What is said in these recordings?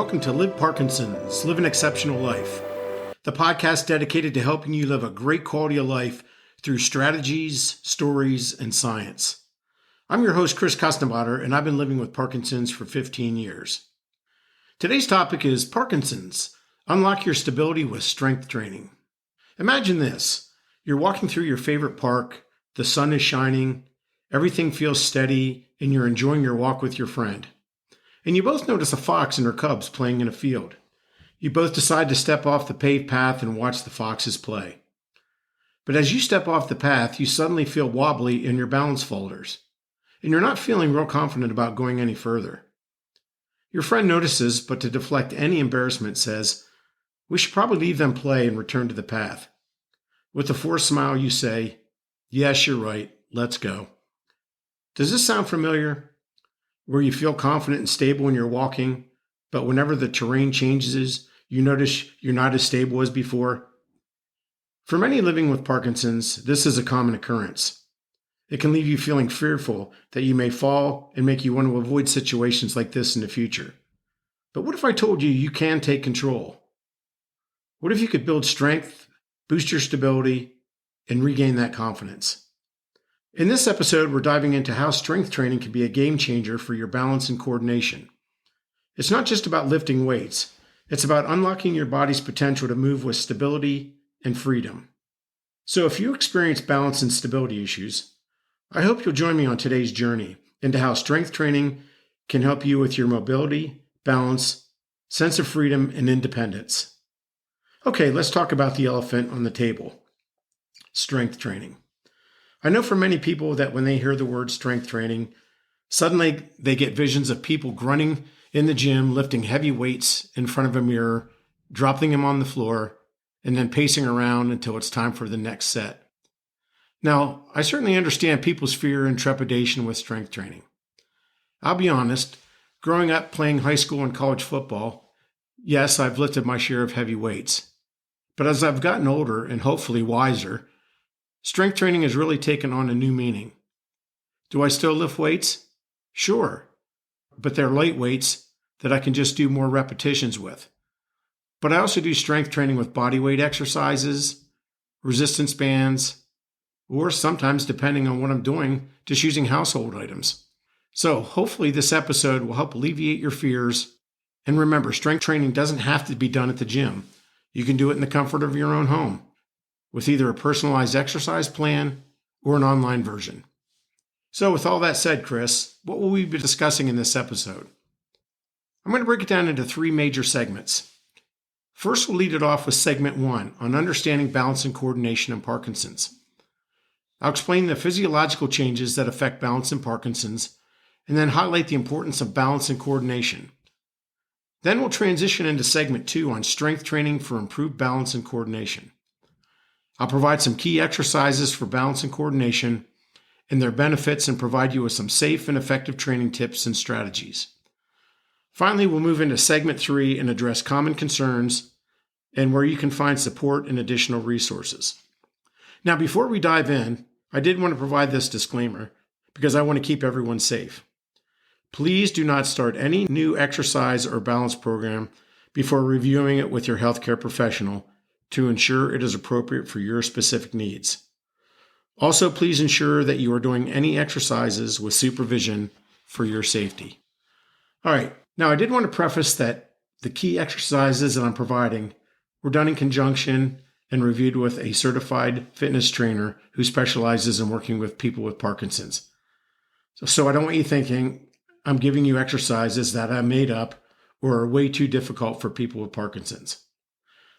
welcome to Live Parkinson's Live an Exceptional Life, the podcast dedicated to helping you live a great quality of life through strategies, stories, and science. I'm your host, Chris Kustanbauter, and I've been living with Parkinson's for 15 years. Today's topic is Parkinson's. Unlock your stability with strength training. Imagine this. You're walking through your favorite park, the sun is shining, everything feels steady, and you're enjoying your walk with your friend. And you both notice a fox and her cubs playing in a field. You both decide to step off the paved path and watch the foxes play. But as you step off the path, you suddenly feel wobbly in your balance folders, and you're not feeling real confident about going any further. Your friend notices, but to deflect any embarrassment says, "We should probably leave them play and return to the path." With a forced smile, you say, "Yes, you're right. Let's go." Does this sound familiar? Where you feel confident and stable when you're walking, but whenever the terrain changes, you notice you're not as stable as before? For many living with Parkinson's, this is a common occurrence. It can leave you feeling fearful that you may fall and make you want to avoid situations like this in the future. But what if I told you you can take control? What if you could build strength, boost your stability, and regain that confidence? In this episode, we're diving into how strength training can be a game changer for your balance and coordination. It's not just about lifting weights. It's about unlocking your body's potential to move with stability and freedom. So if you experience balance and stability issues, I hope you'll join me on today's journey into how strength training can help you with your mobility, balance, sense of freedom, and independence. Okay, let's talk about the elephant on the table, strength training. I know for many people that when they hear the word strength training, suddenly they get visions of people grunting in the gym, lifting heavy weights in front of a mirror, dropping them on the floor, and then pacing around until it's time for the next set. Now, I certainly understand people's fear and trepidation with strength training. I'll be honest, growing up playing high school and college football, yes, I've lifted my share of heavy weights. But as I've gotten older and hopefully wiser, strength training has really taken on a new meaning. Do I still lift weights? Sure, but they're light weights that I can just do more repetitions with. But I also do strength training with body weight exercises, resistance bands, or sometimes, depending on what I'm doing, just using household items. So hopefully this episode will help alleviate your fears. And remember, strength training doesn't have to be done at the gym. You can do it in the comfort of your own home, with either a personalized exercise plan or an online version. So with all that said, Chris, what will we be discussing in this episode? I'm going to break it down into 3 major segments. First, we'll lead it off with segment 1 on understanding balance and coordination in Parkinson's. I'll explain the physiological changes that affect balance in Parkinson's, and then highlight the importance of balance and coordination. Then we'll transition into segment 2 on strength training for improved balance and coordination. I'll provide some key exercises for balance and coordination and their benefits and provide you with some safe and effective training tips and strategies. Finally, we'll move into segment 3 and address common concerns and where you can find support and additional resources. Now, before we dive in, I did want to provide this disclaimer because I want to keep everyone safe. Please do not start any new exercise or balance program before reviewing it with your healthcare professional to ensure it is appropriate for your specific needs. Also, please ensure that you are doing any exercises with supervision for your safety. All right, now I did want to preface that the key exercises that I'm providing were done in conjunction and reviewed with a certified fitness trainer who specializes in working with people with Parkinson's. So I don't want you thinking I'm giving you exercises that I made up or are way too difficult for people with Parkinson's.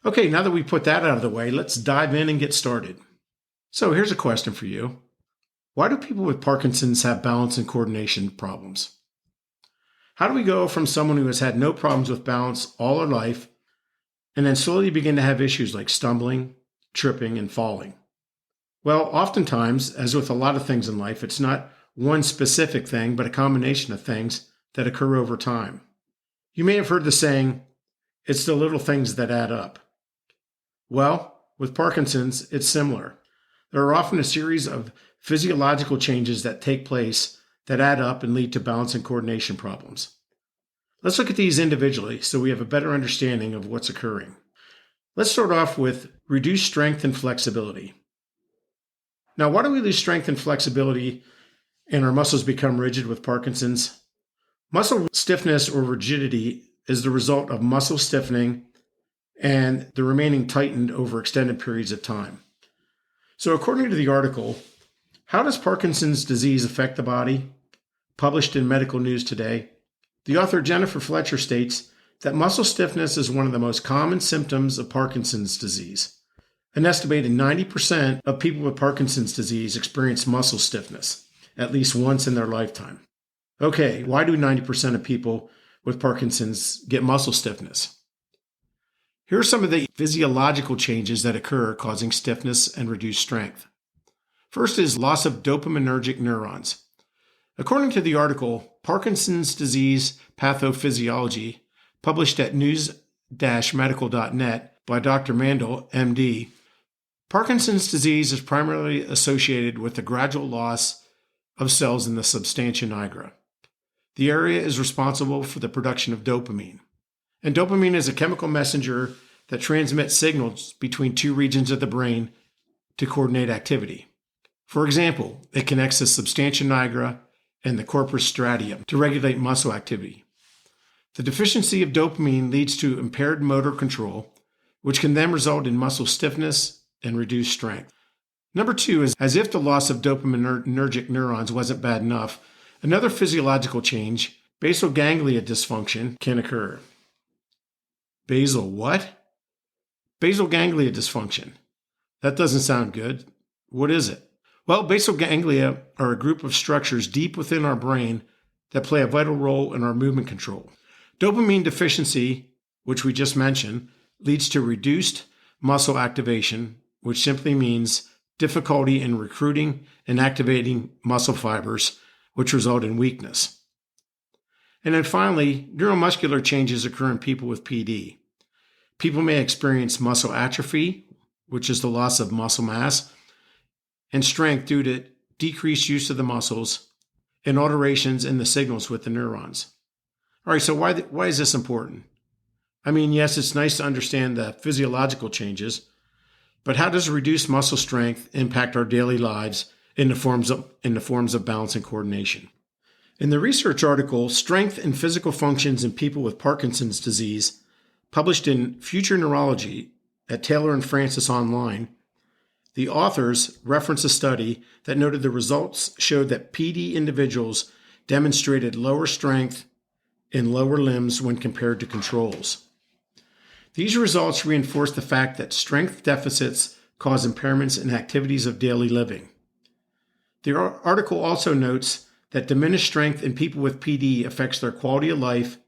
Okay, now that we put that out of the way, let's dive in and get started. So here's a question for you. Why do people with Parkinson's have balance and coordination problems? How do we go from someone who has had no problems with balance all their life and then slowly begin to have issues like stumbling, tripping, and falling? Well, oftentimes, as with a lot of things in life, it's not one specific thing, but a combination of things that occur over time. You may have heard the saying, it's the little things that add up. Well, with Parkinson's, it's similar. There are often a series of physiological changes that take place that add up and lead to balance and coordination problems. Let's look at these individually so we have a better understanding of what's occurring. Let's start off with reduced strength and flexibility. Now, why do we lose strength and flexibility and our muscles become rigid with Parkinson's? Muscle stiffness or rigidity is the result of muscle stiffening and the remaining tightened over extended periods of time. So according to the article, How Does Parkinson's Disease Affect the Body?, published in Medical News Today, the author Jennifer Fletcher states that muscle stiffness is one of the most common symptoms of Parkinson's disease. An estimated 90% of people with Parkinson's disease experience muscle stiffness at least once in their lifetime. Okay, why do 90% of people with Parkinson's get muscle stiffness? Here are some of the physiological changes that occur causing stiffness and reduced strength. First is loss of dopaminergic neurons. According to the article, Parkinson's Disease Pathophysiology, published at news-medical.net by Dr. Mandel, MD, Parkinson's disease is primarily associated with the gradual loss of cells in the substantia nigra. The area is responsible for the production of dopamine. And dopamine is a chemical messenger that transmits signals between two regions of the brain to coordinate activity. For example, it connects the substantia nigra and the corpus stratum to regulate muscle activity. The deficiency of dopamine leads to impaired motor control, which can then result in muscle stiffness and reduced strength. Number two is, as if the loss of dopaminergic neurons wasn't bad enough, another physiological change, basal ganglia dysfunction, can occur. Basal what? Basal ganglia dysfunction. That doesn't sound good. What is it? Well, basal ganglia are a group of structures deep within our brain that play a vital role in our movement control. Dopamine deficiency, which we just mentioned, leads to reduced muscle activation, which simply means difficulty in recruiting and activating muscle fibers, which result in weakness. And then finally, neuromuscular changes occur in people with PD. People may experience muscle atrophy, which is the loss of muscle mass, and strength due to decreased use of the muscles and alterations in the signals with the neurons. All right, so why is this important? I mean, yes, it's nice to understand the physiological changes, but how does reduced muscle strength impact our daily lives in the forms of balance and coordination? In the research article, Strength and Physical Functions in People with Parkinson's Disease, published in Future Neurology at Taylor and Francis Online, the authors reference a study that noted the results showed that PD individuals demonstrated lower strength in lower limbs when compared to controls. These results reinforce the fact that strength deficits cause impairments in activities of daily living. The article also notes that diminished strength in people with PD affects their quality of life.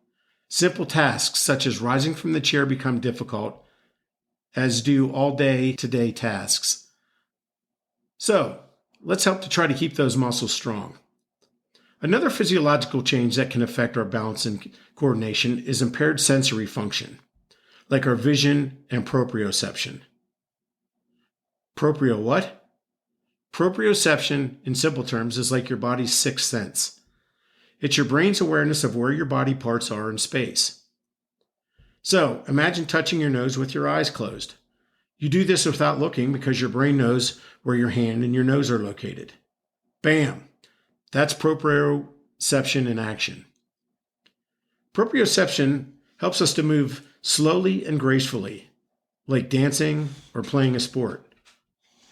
Simple tasks such as rising from the chair become difficult, as do all day-to-day tasks. So, let's help to try to keep those muscles strong. Another physiological change that can affect our balance and coordination is impaired sensory function, like our vision and proprioception. Proprio what? Proprioception, in simple terms, is like your body's sixth sense. It's your brain's awareness of where your body parts are in space. So, imagine touching your nose with your eyes closed. You do this without looking because your brain knows where your hand and your nose are located. Bam! That's proprioception in action. Proprioception helps us to move slowly and gracefully, like dancing or playing a sport.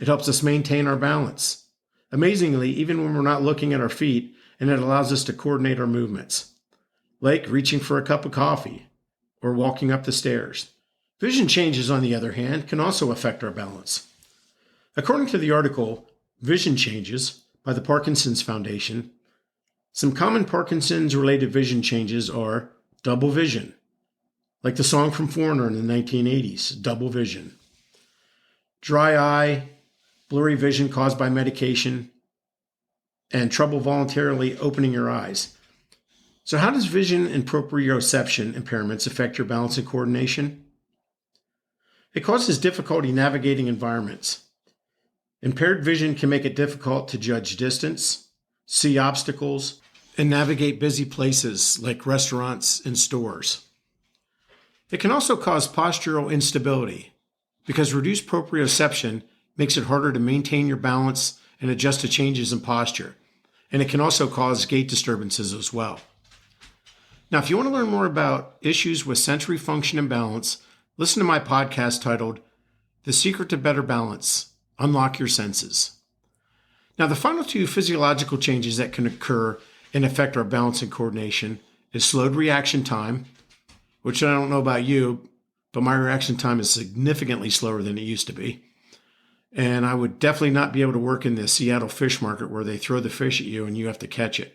It helps us maintain our balance. Amazingly, even when we're not looking at our feet, and it allows us to coordinate our movements, like reaching for a cup of coffee or walking up the stairs. Vision changes, on the other hand, can also affect our balance. According to the article, Vision Changes by the Parkinson's Foundation, some common Parkinson's-related vision changes are double vision, like the song from Foreigner in the 1980s, Double Vision. Dry eye, blurry vision caused by medication, and trouble voluntarily opening your eyes. So how does vision and proprioception impairments affect your balance and coordination? It causes difficulty navigating environments. Impaired vision can make it difficult to judge distance, see obstacles, and navigate busy places like restaurants and stores. It can also cause postural instability because reduced proprioception makes it harder to maintain your balance and adjust to changes in posture. And it can also cause gait disturbances as well. Now, if you want to learn more about issues with sensory function and balance, listen to my podcast titled The Secret to Better Balance: Unlock Your Senses. Now, the final two physiological changes that can occur and affect our balance and coordination is slowed reaction time, which I don't know about you, but my reaction time is significantly slower than it used to be. And I would definitely not be able to work in the Seattle fish market where they throw the fish at you and you have to catch it.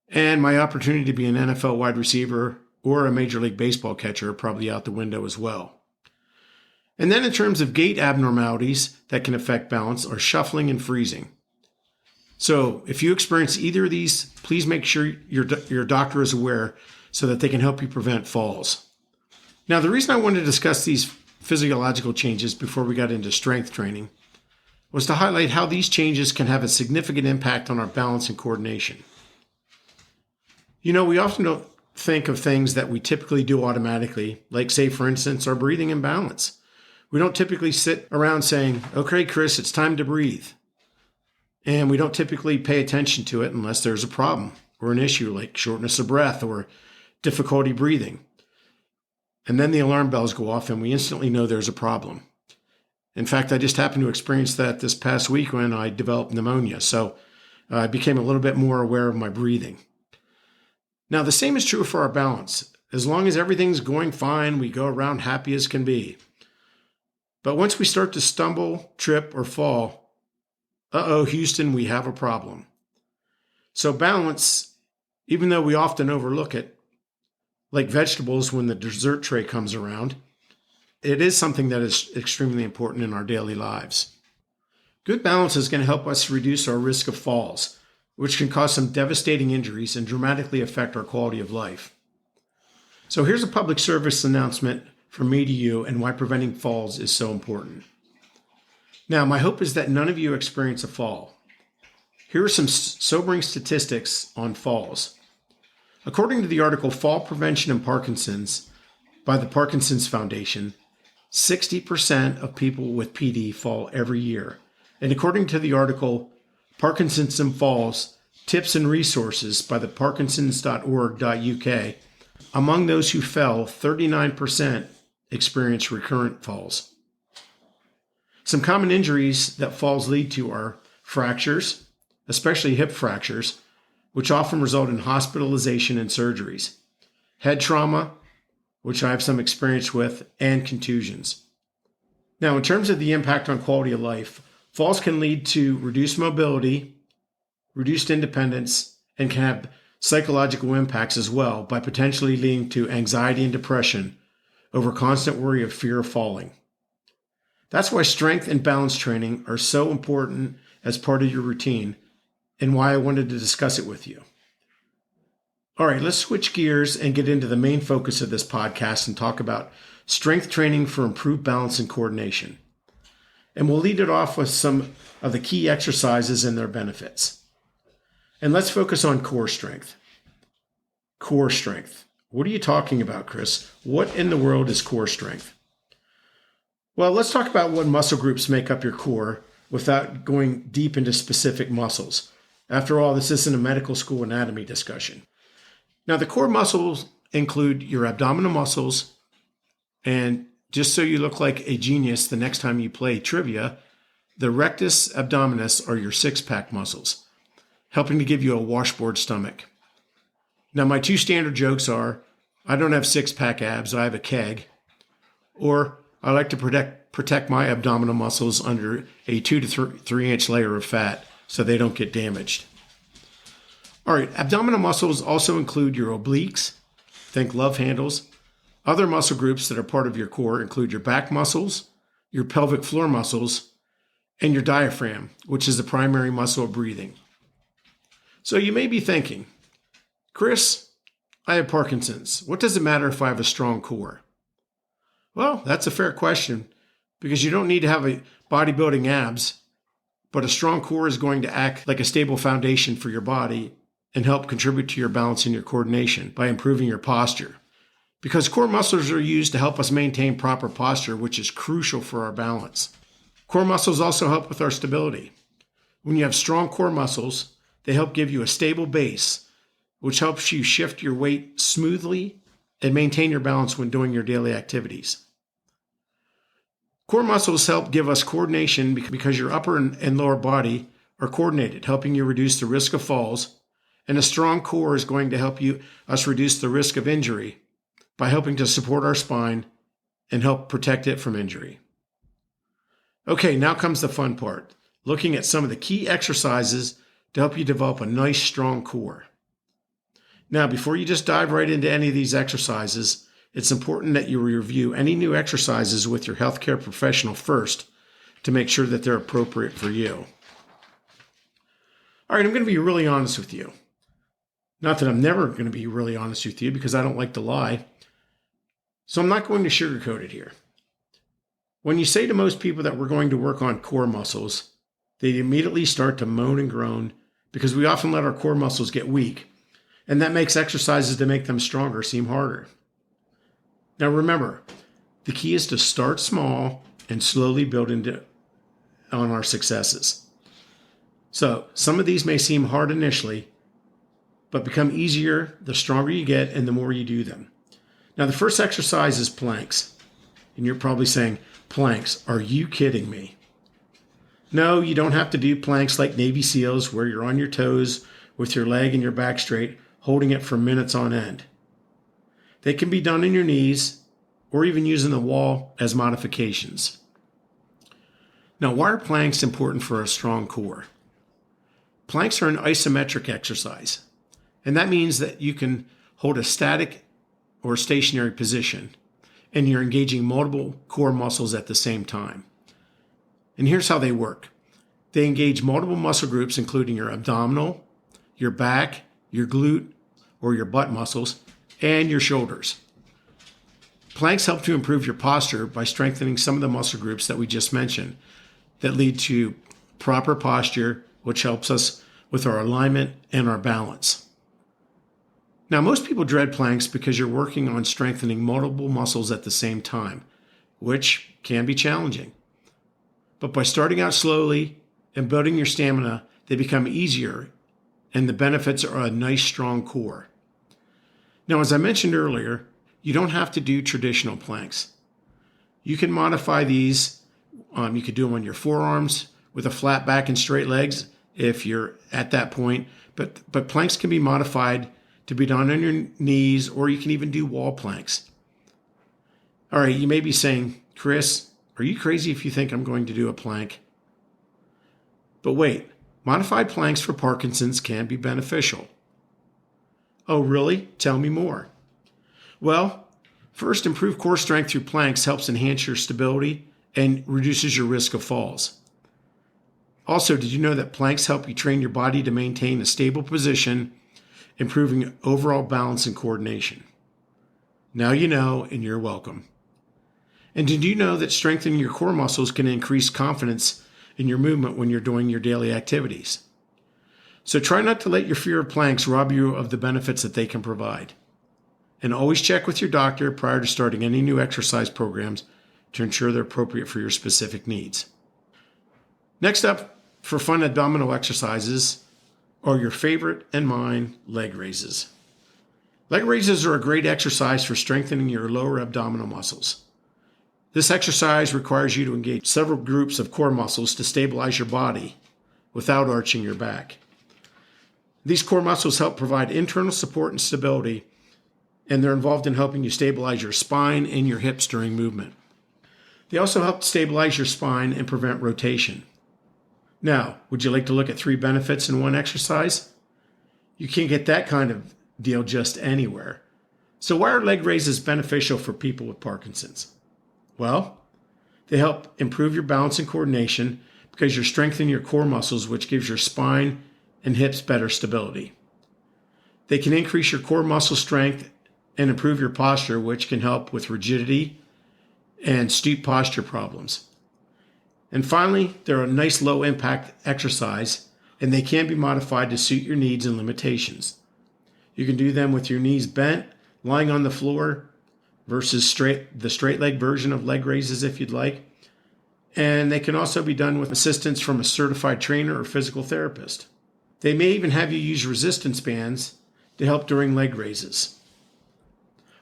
And my opportunity to be an NFL wide receiver or a Major League Baseball catcher are probably out the window as well. And then in terms of gait abnormalities that can affect balance are shuffling and freezing. So if you experience either of these, please make sure your doctor is aware so that they can help you prevent falls. Now, the reason I wanted to discuss these physiological changes before we got into strength training was to highlight how these changes can have a significant impact on our balance and coordination. You know, we often don't think of things that we typically do automatically, like, say, for instance, our breathing and balance. We don't typically sit around saying, okay, Chris, it's time to breathe. And we don't typically pay attention to it unless there's a problem or an issue like shortness of breath or difficulty breathing. And then the alarm bells go off and we instantly know there's a problem. In fact, I just happened to experience that this past week when I developed pneumonia. So I became a little bit more aware of my breathing. Now, the same is true for our balance. As long as everything's going fine, we go around happy as can be. But once we start to stumble, trip, or fall, Houston, we have a problem. So balance, even though we often overlook it, like vegetables when the dessert tray comes around, it is something that is extremely important in our daily lives. Good balance is going to help us reduce our risk of falls, which can cause some devastating injuries and dramatically affect our quality of life. So here's a public service announcement from me to you and why preventing falls is so important. Now, my hope is that none of you experience a fall. Here are some sobering statistics on falls. According to the article Fall Prevention and Parkinson's by the Parkinson's Foundation, 60% of people with PD fall every year. And according to the article Parkinson's and Falls, Tips and Resources by the parkinsons.org.uk, among those who fell, 39% experience recurrent falls. Some common injuries that falls lead to are fractures, especially hip fractures, which often result in hospitalization and surgeries, head trauma, which I have some experience with, and contusions. Now, in terms of the impact on quality of life, falls can lead to reduced mobility, reduced independence, and can have psychological impacts as well by potentially leading to anxiety and depression over constant worry of fear of falling. That's why strength and balance training are so important as part of your routine and why I wanted to discuss it with you. All right, let's switch gears and get into the main focus of this podcast and talk about strength training for improved balance and coordination. And we'll lead it off with some of the key exercises and their benefits. And let's focus on core strength. Core strength. What are you talking about, Chris? What in the world is core strength? Well, let's talk about what muscle groups make up your core without going deep into specific muscles. After all, this isn't a medical school anatomy discussion. Now, the core muscles include your abdominal muscles, and just so you look like a genius the next time you play trivia, the rectus abdominis are your six-pack muscles, helping to give you a washboard stomach. Now, my two standard jokes are, I don't have six-pack abs, I have a keg, or I like to protect my abdominal muscles under a 2 to 3 inch layer of fat so they don't get damaged. All right, abdominal muscles also include your obliques, think love handles. Other muscle groups that are part of your core include your back muscles, your pelvic floor muscles, and your diaphragm, which is the primary muscle of breathing. So you may be thinking, Chris, I have Parkinson's. What does it matter if I have a strong core? Well, that's a fair question because you don't need to have a bodybuilding abs, but a strong core is going to act like a stable foundation for your body and help contribute to your balance and your coordination by improving your posture. Because core muscles are used to help us maintain proper posture, which is crucial for our balance. Core muscles also help with our stability. When you have strong core muscles, they help give you a stable base, which helps you shift your weight smoothly and maintain your balance when doing your daily activities. Core muscles help give us coordination because your upper and lower body are coordinated, helping you reduce the risk of falls, and a strong core is going to help us reduce the risk of injury by helping to support our spine and help protect it from injury. Okay, now comes the fun part, looking at some of the key exercises to help you develop a nice, strong core. Now, before you just dive right into any of these exercises, it's important that you review any new exercises with your healthcare professional first to make sure that they're appropriate for you. All right, I'm going to be really honest with you. Not that I'm never going to be really honest with you because I don't like to lie. So I'm not going to sugarcoat it here. When you say to most people that we're going to work on core muscles, they immediately start to moan and groan because we often let our core muscles get weak, and that makes exercises to make them stronger seem harder. Now remember, the key is to start small and slowly build on our successes. So some of these may seem hard initially, but become easier the stronger you get and the more you do them. Now, the first exercise is planks. And you're probably saying, planks, are you kidding me? No, you don't have to do planks like Navy SEALs where you're on your toes with your leg and your back straight, holding it for minutes on end. They can be done in your knees or even using the wall as modifications. Now, why are planks important for a strong core? Planks are an isometric exercise, and that means that you can hold a static or stationary position, and you're engaging multiple core muscles at the same time. And here's how they work. They engage multiple muscle groups, including your abdominal, your back, your glute, or your butt muscles, and your shoulders. Planks help to improve your posture by strengthening some of the muscle groups that we just mentioned that lead to proper posture, which helps us with our alignment and our balance. Now, most people dread planks because you're working on strengthening multiple muscles at the same time, which can be challenging. But by starting out slowly and building your stamina, they become easier, and the benefits are a nice, strong core. Now, as I mentioned earlier, you don't have to do traditional planks. You can modify these. You could do them on your forearms with a flat back and straight legs if you're at that point. But planks can be modified to be done on your knees, or you can even do wall planks. All right, you may be saying, Chris, are you crazy if you think I'm going to do a plank? But wait, modified planks for Parkinson's can be beneficial. Oh, really? Tell me more. Well, first, improved core strength through planks helps enhance your stability and reduces your risk of falls. Also, did you know that planks help you train your body to maintain a stable position, improving overall balance and coordination? Now you know, and you're welcome. And did you know that strengthening your core muscles can increase confidence in your movement when you're doing your daily activities? So try not to let your fear of planks rob you of the benefits that they can provide. And always check with your doctor prior to starting any new exercise programs to ensure they're appropriate for your specific needs. Next up, for fun abdominal exercises, are your favorite and mine leg raises. Leg raises are a great exercise for strengthening your lower abdominal muscles. This exercise requires you to engage several groups of core muscles to stabilize your body without arching your back. These core muscles help provide internal support and stability, and they're involved in helping you stabilize your spine and your hips during movement. They also help stabilize your spine and prevent rotation. Now, would you like to look at 3 benefits in one exercise? You can't get that kind of deal just anywhere. So why are leg raises beneficial for people with Parkinson's? Well, they help improve your balance and coordination because you're strengthening your core muscles, which gives your spine and hips better stability. They can increase your core muscle strength and improve your posture, which can help with rigidity and stoop posture problems. And finally, they're a nice low impact exercise, and they can be modified to suit your needs and limitations. You can do them with your knees bent, lying on the floor, versus the straight leg version of leg raises if you'd like. And they can also be done with assistance from a certified trainer or physical therapist. They may even have you use resistance bands to help during leg raises.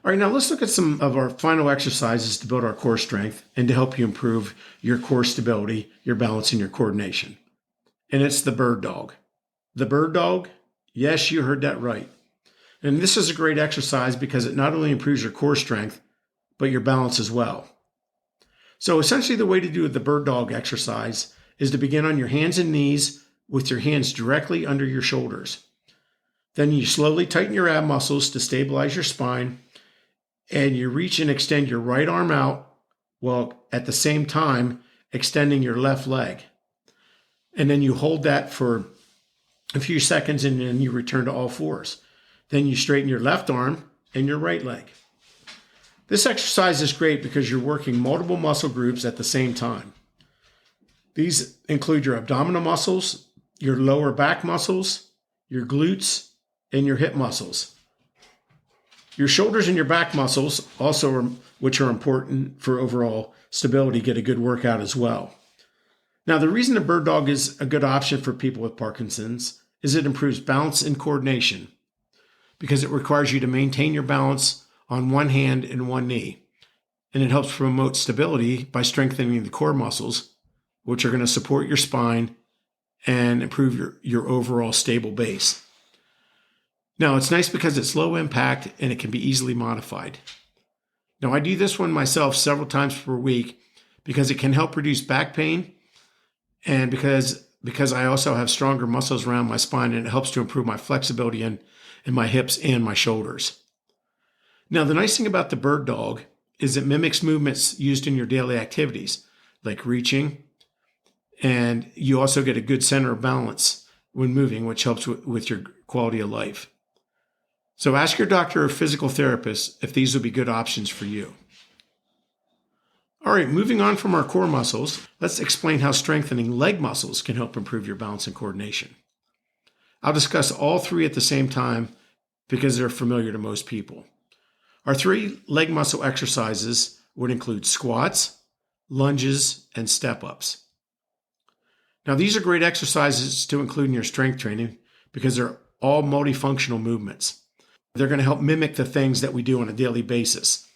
All right, now let's look at some of our final exercises to build our core strength and to help you improve your core stability, your balance, and your coordination. And it's the bird dog. The bird dog? Yes, you heard that right. And this is a great exercise because it not only improves your core strength, but your balance as well. So essentially the way to do the bird dog exercise is to begin on your hands and knees with your hands directly under your shoulders. Then you slowly tighten your ab muscles to stabilize your spine, and you reach and extend your right arm out while at the same time extending your left leg. And then you hold that for a few seconds and then you return to all fours. Then you straighten your left arm and your right leg. This exercise is great because you're working multiple muscle groups at the same time. These include your abdominal muscles, your lower back muscles, your glutes, and your hip muscles. Your shoulders and your back muscles, which are important for overall stability, get a good workout as well. Now, the reason the bird dog is a good option for people with Parkinson's is it improves balance and coordination because it requires you to maintain your balance on one hand and one knee. And it helps promote stability by strengthening the core muscles, which are going to support your spine and improve your overall stable base. Now, it's nice because it's low impact and it can be easily modified. Now, I do this one myself several times per week because it can help reduce back pain and because I also have stronger muscles around my spine and it helps to improve my flexibility in my hips and my shoulders. Now, the nice thing about the bird dog is it mimics movements used in your daily activities, like reaching, and you also get a good center of balance when moving, which helps with your quality of life. So ask your doctor or physical therapist if these would be good options for you. All right, moving on from our core muscles, let's explain how strengthening leg muscles can help improve your balance and coordination. I'll discuss all three at the same time because they're familiar to most people. Our 3 leg muscle exercises would include squats, lunges, and step-ups. Now, these are great exercises to include in your strength training because they're all multifunctional movements. They're going to help mimic the things that we do on a daily basis,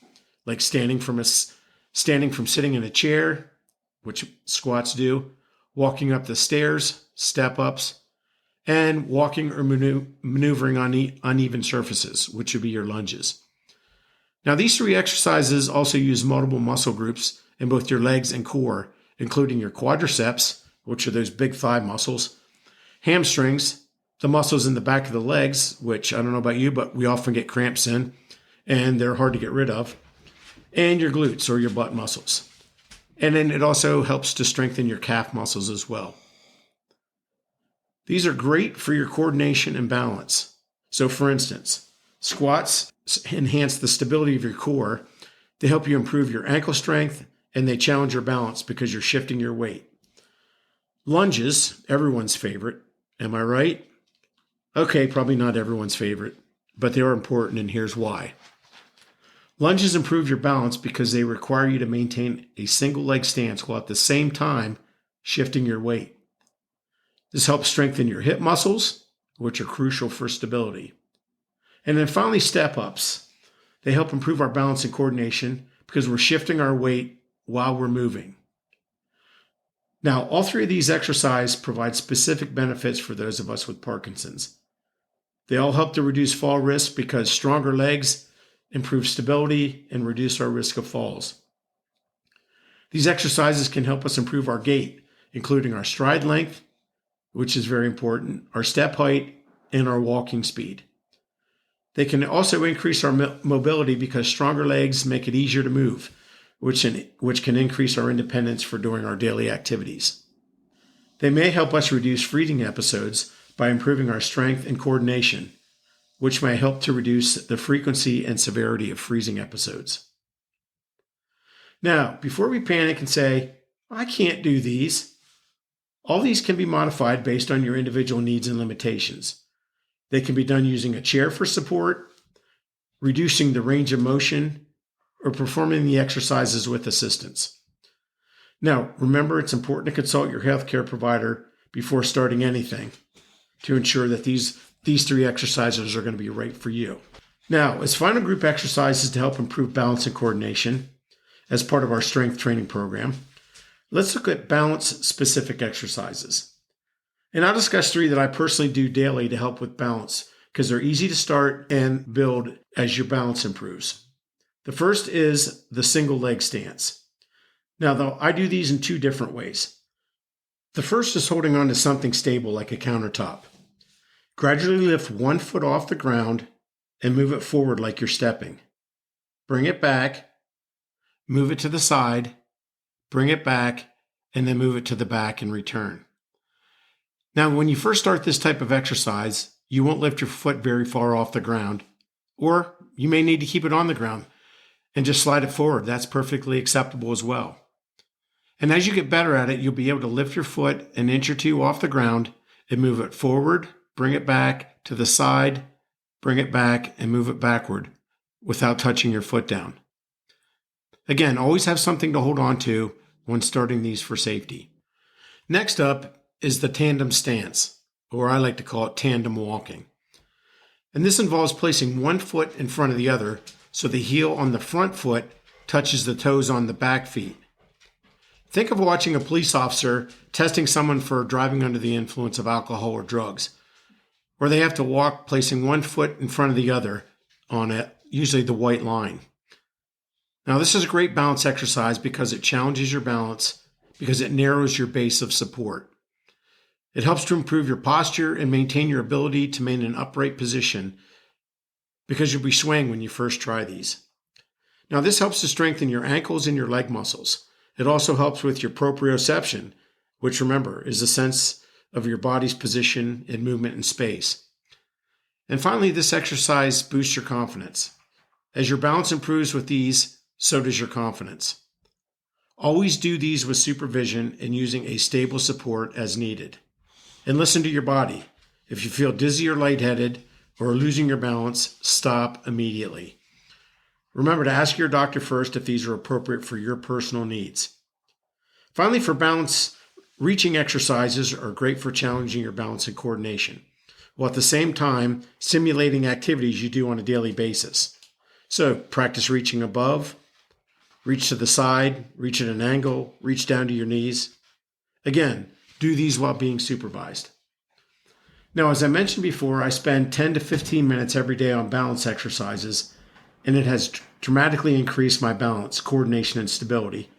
like standing from sitting in a chair, which squats do, walking up the stairs, step-ups, and walking or maneuvering on uneven surfaces, which would be your lunges. Now, these 3 exercises also use multiple muscle groups in both your legs and core, including your quadriceps, which are those big thigh muscles, hamstrings, the muscles in the back of the legs, which I don't know about you, but we often get cramps in, and they're hard to get rid of, and your glutes or your butt muscles. And then it also helps to strengthen your calf muscles as well. These are great for your coordination and balance. So, for instance, squats enhance the stability of your core. They help you improve your ankle strength, and they challenge your balance because you're shifting your weight. Lunges, everyone's favorite. Am I right? Okay, probably not everyone's favorite, but they are important, and here's why. Lunges improve your balance because they require you to maintain a single leg stance while at the same time shifting your weight. This helps strengthen your hip muscles, which are crucial for stability. And then finally, step-ups. They help improve our balance and coordination because we're shifting our weight while we're moving. Now, all 3 of these exercises provide specific benefits for those of us with Parkinson's. They all help to reduce fall risk because stronger legs improve stability and reduce our risk of falls. These exercises can help us improve our gait, including our stride length, which is very important, our step height, and our walking speed. They can also increase our mobility because stronger legs make it easier to move, which can increase our independence for doing our daily activities. They may help us reduce freezing episodes by improving our strength and coordination, which may help to reduce the frequency and severity of freezing episodes. Now, before we panic and say, I can't do these, All these can be modified based on your individual needs and limitations. They can be done using a chair for support, reducing the range of motion, or performing the exercises with assistance. Now, remember, it's important to consult your healthcare provider before starting anything to ensure that these three exercises are going to be right for you. Now, as final group exercises to help improve balance and coordination as part of our strength training program, let's look at balance-specific exercises. And I'll discuss 3 that I personally do daily to help with balance because they're easy to start and build as your balance improves. The first is the single leg stance. Now, though, I do these in 2 different ways. The first is holding on to something stable like a countertop. Gradually lift one foot off the ground and move it forward like you're stepping. Bring it back, move it to the side, bring it back, and then move it to the back and return. Now, when you first start this type of exercise, you won't lift your foot very far off the ground, or you may need to keep it on the ground and just slide it forward. That's perfectly acceptable as well. And as you get better at it, you'll be able to lift your foot an inch or 2 off the ground and move it forward, bring it back to the side, bring it back, and move it backward without touching your foot down. Again, always have something to hold on to when starting these for safety. Next up is the tandem stance, or I like to call it tandem walking. And this involves placing one foot in front of the other so the heel on the front foot touches the toes on the back feet. Think of watching a police officer testing someone for driving under the influence of alcohol or drugs, where they have to walk placing one foot in front of the other on it, usually the white line. Now, this is a great balance exercise because it challenges your balance, because it narrows your base of support. It helps to improve your posture and maintain your ability to maintain an upright position because you'll be swaying when you first try these. Now, this helps to strengthen your ankles and your leg muscles. It also helps with your proprioception, which, remember, is a sense of your body's position and movement in space. And finally, this exercise boosts your confidence. As your balance improves with these, so does your confidence. Always do these with supervision and using a stable support as needed. And listen to your body. If you feel dizzy or lightheaded or are losing your balance, stop immediately. Remember to ask your doctor first if these are appropriate for your personal needs. Finally, for balance, reaching exercises are great for challenging your balance and coordination, while at the same time simulating activities you do on a daily basis. So practice reaching above, reach to the side, reach at an angle, reach down to your knees. Again, do these while being supervised. Now, as I mentioned before, I spend 10 to 15 minutes every day on balance exercises, and it has dramatically increased my balance, coordination, and stability.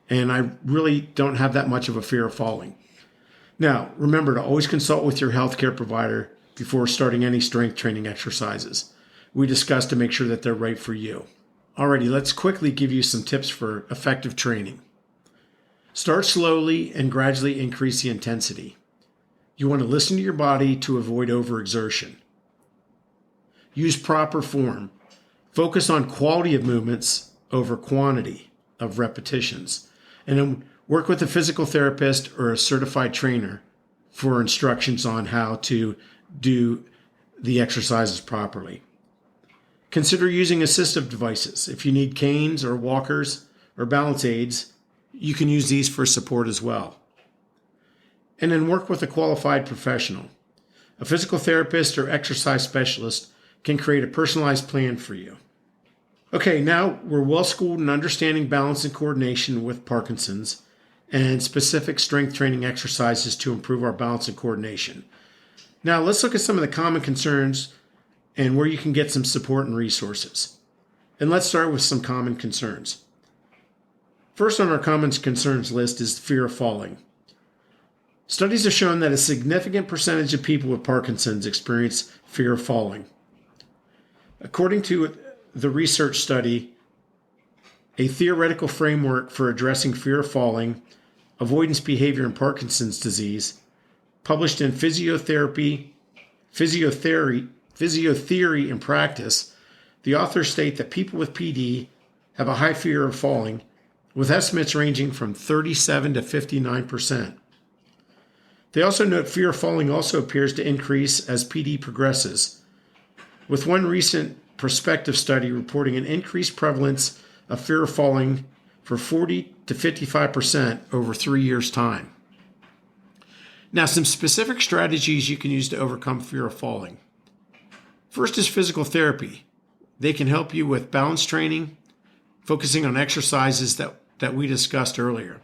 And I really don't have that much of a fear of falling. Now, remember to always consult with your healthcare provider before starting any strength training exercises. We discussed to make sure that they're right for you. Alrighty, let's quickly give you some tips for effective training. Start slowly and gradually increase the intensity. You want to listen to your body to avoid overexertion. Use proper form. Focus on quality of movements over quantity of repetitions. And then work with a physical therapist or a certified trainer for instructions on how to do the exercises properly. Consider using assistive devices. If you need canes or walkers or balance aids, you can use these for support as well. And then work with a qualified professional. A physical therapist or exercise specialist can create a personalized plan for you. Okay, now we're well schooled in understanding balance and coordination with Parkinson's and specific strength training exercises to improve our balance and coordination. Now let's look at some of the common concerns and where you can get some support and resources. And let's start with some common concerns. First on our common concerns list is fear of falling. Studies have shown that a significant percentage of people with Parkinson's experience fear of falling. According to the research study, A Theoretical Framework for Addressing Fear of Falling, Avoidance Behavior in Parkinson's Disease, published in Physiotherapy and Practice, the authors state that people with PD have a high fear of falling, with estimates ranging from 37 to 59%. They also note fear of falling also appears to increase as PD progresses, with one recent prospective study reporting an increased prevalence of fear of falling for 40 to 55% over 3 years' time. Now, some specific strategies you can use to overcome fear of falling. First is physical therapy. They can help you with balance training, focusing on exercises that we discussed earlier.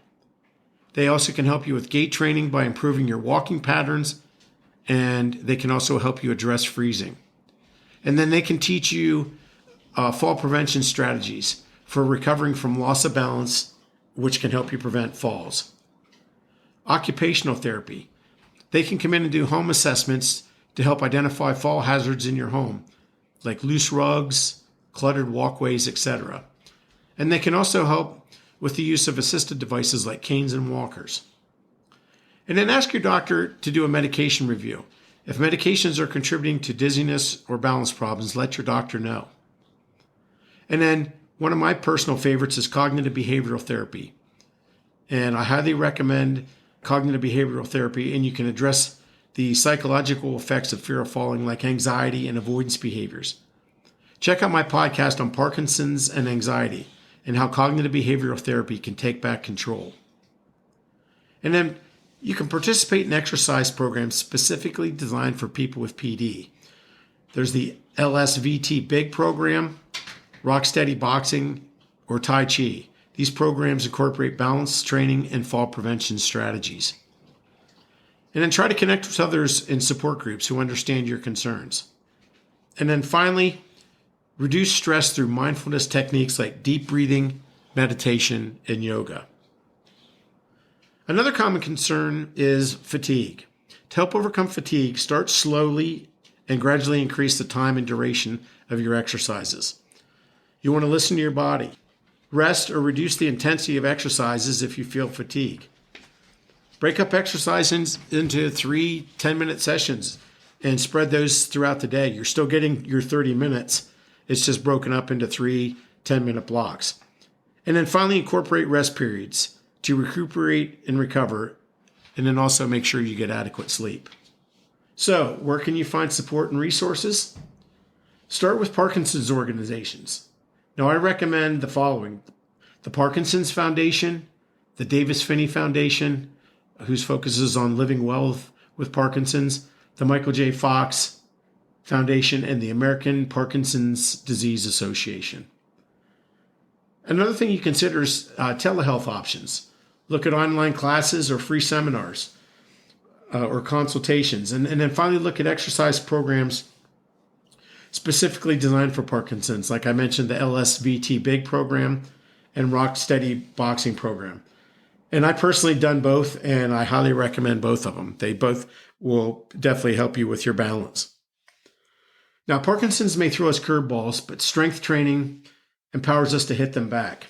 They also can help you with gait training by improving your walking patterns, and they can also help you address freezing. And then they can teach you fall prevention strategies for recovering from loss of balance, which can help you prevent falls. Occupational therapy. They can come in and do home assessments to help identify fall hazards in your home, like loose rugs, cluttered walkways, etc. And they can also help with the use of assisted devices like canes and walkers. And then ask your doctor to do a medication review. If medications are contributing to dizziness or balance problems, let your doctor know. And then one of my personal favorites is cognitive behavioral therapy. And I highly recommend cognitive behavioral therapy, and you can address the psychological effects of fear of falling, like anxiety and avoidance behaviors. Check out my podcast on Parkinson's and anxiety and how cognitive behavioral therapy can take back control. And then you can participate in exercise programs specifically designed for people with PD. There's the LSVT Big program, Rocksteady Boxing, or Tai Chi. These programs incorporate balance training and fall prevention strategies. And then try to connect with others in support groups who understand your concerns. And then finally, reduce stress through mindfulness techniques like deep breathing, meditation, and yoga. Another common concern is fatigue. To help overcome fatigue, start slowly and gradually increase the time and duration of your exercises. You want to listen to your body. Rest or reduce the intensity of exercises if you feel fatigue. Break up exercises into 3 10-minute sessions and spread those throughout the day. You're still getting your 30 minutes. It's just broken up into 3 10-minute blocks. And then finally, incorporate rest periods to recuperate and recover, and then also make sure you get adequate sleep. So, where can you find support and resources? Start with Parkinson's organizations. Now, I recommend the following: the Parkinson's Foundation, the Davis Finney Foundation, whose focuses on living well with Parkinson's, the Michael J. Fox Foundation, and the American Parkinson's Disease Association. Another thing you consider is telehealth options. Look at online classes or free seminars or consultations. And then finally, look at exercise programs specifically designed for Parkinson's. Like I mentioned, the LSVT Big program and Rocksteady Boxing program. And I personally done both, and I highly recommend both of them. They both will definitely help you with your balance. Now, Parkinson's may throw us curveballs, but strength training empowers us to hit them back.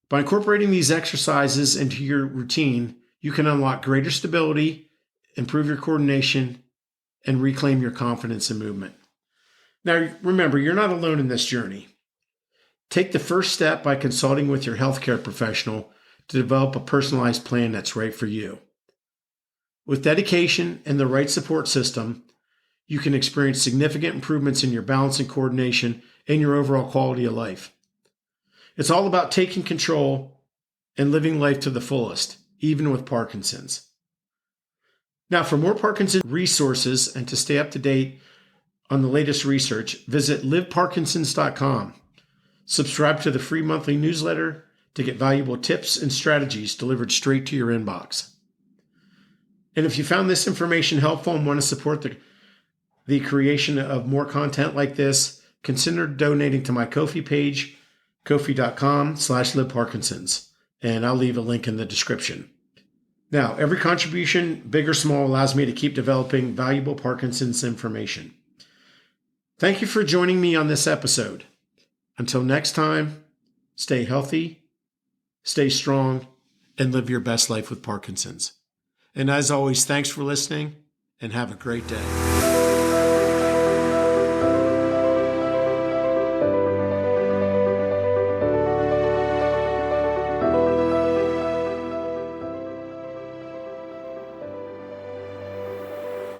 By incorporating these exercises into your routine, you can unlock greater stability, improve your coordination, and reclaim your confidence in movement. Now, remember, you're not alone in this journey. Take the first step by consulting with your healthcare professional to develop a personalized plan that's right for you. With dedication and the right support system, you can experience significant improvements in your balance and coordination and your overall quality of life. It's all about taking control and living life to the fullest, even with Parkinson's. Now, for more Parkinson's resources and to stay up to date on the latest research, visit liveparkinsons.com. Subscribe to the free monthly newsletter to get valuable tips and strategies delivered straight to your inbox. And if you found this information helpful and want to support the creation of more content like this, consider donating to my Ko-fi page, kofi.com/liveparkinsons, and I'll leave a link in the description. Now, every contribution, big or small, allows me to keep developing valuable Parkinson's information. Thank you for joining me on this episode. Until next time, stay healthy, stay strong, and live your best life with Parkinson's. And as always, thanks for listening, and have a great day.